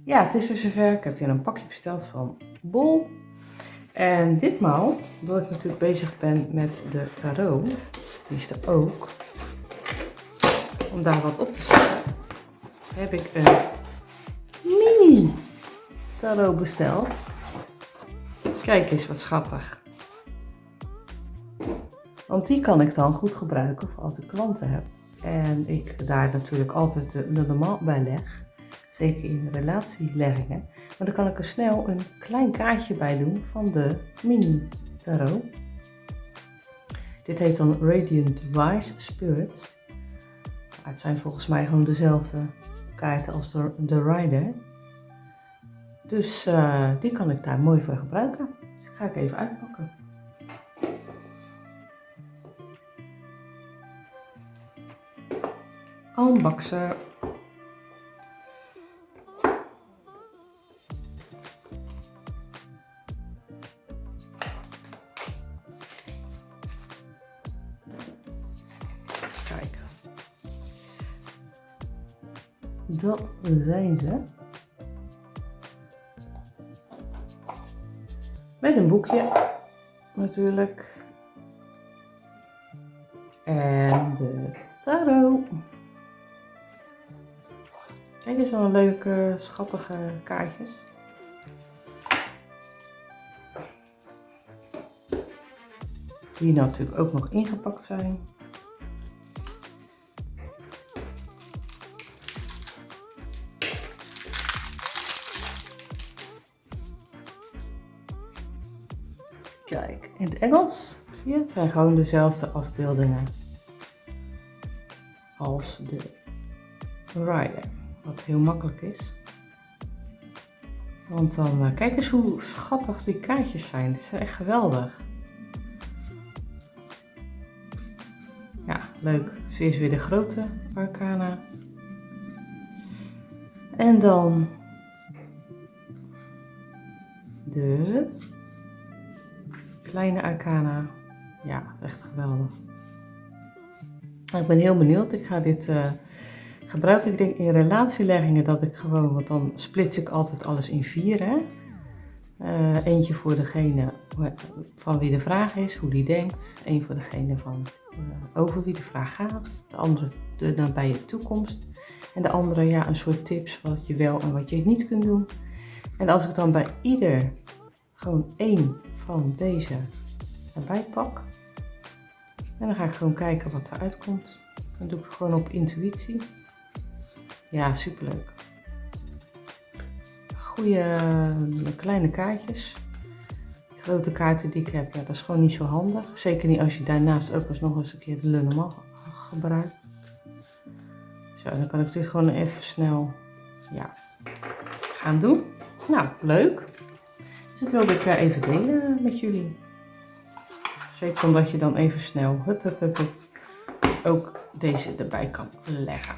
Ja, het is weer zover. Ik heb weer een pakje besteld van Bol. En ditmaal, omdat ik natuurlijk bezig ben met de tarot, die is er ook, om daar wat op te zetten, heb ik een mini tarot besteld. Kijk eens wat schattig. Want die kan ik dan goed gebruiken voor als ik klanten heb. En ik daar natuurlijk altijd de normaal bij leg. Zeker in relatieleggingen. Maar dan kan ik er snel een klein kaartje bij doen van de mini tarot. Dit heet dan Radiant Wise Spirit. Het zijn volgens mij gewoon dezelfde kaarten als de Rider. Dus die kan ik daar mooi voor gebruiken. Dus die ga ik even uitpakken. Unboxen. Kijk. Dat zijn ze. Met een boekje natuurlijk. En de tarot. Kijk eens, wel een leuke, schattige kaartjes. Die natuurlijk ook nog ingepakt zijn. Kijk, in het Engels, zie je, het zijn gewoon dezelfde afbeeldingen als de Rider. Wat heel makkelijk is. Want dan, kijk eens hoe schattig die kaartjes zijn. Die zijn echt geweldig. Ja, leuk. Ze is weer de grote arcana. En dan de kleine arcana. Ja, echt geweldig. Ik ben heel benieuwd. Ik ga dit gebruiken. Ik denk in relatieleggingen dat ik gewoon, want dan splits ik altijd alles in 4. Hè? Eentje voor degene van wie de vraag is, hoe die denkt. Eén voor degene van over wie de vraag gaat. De andere de nabije toekomst. En de andere, ja, een soort tips wat je wel en wat je niet kunt doen. En als ik dan bij ieder gewoon 1 van deze erbij pak. En dan ga ik gewoon kijken wat eruit komt. Dan doe ik het gewoon op intuïtie. Ja, superleuk. Goeie kleine kaartjes. Die grote kaarten die ik heb, ja, dat is gewoon niet zo handig. Zeker niet als je daarnaast ook nog eens een keer de Lenormand gebruikt. Zo, dan kan ik dit gewoon even snel, ja, gaan doen. Nou, leuk. Dus dat wilde ik even delen met jullie. Zeker omdat je dan even snel, hup, hup, hup, hup, ook deze erbij kan leggen.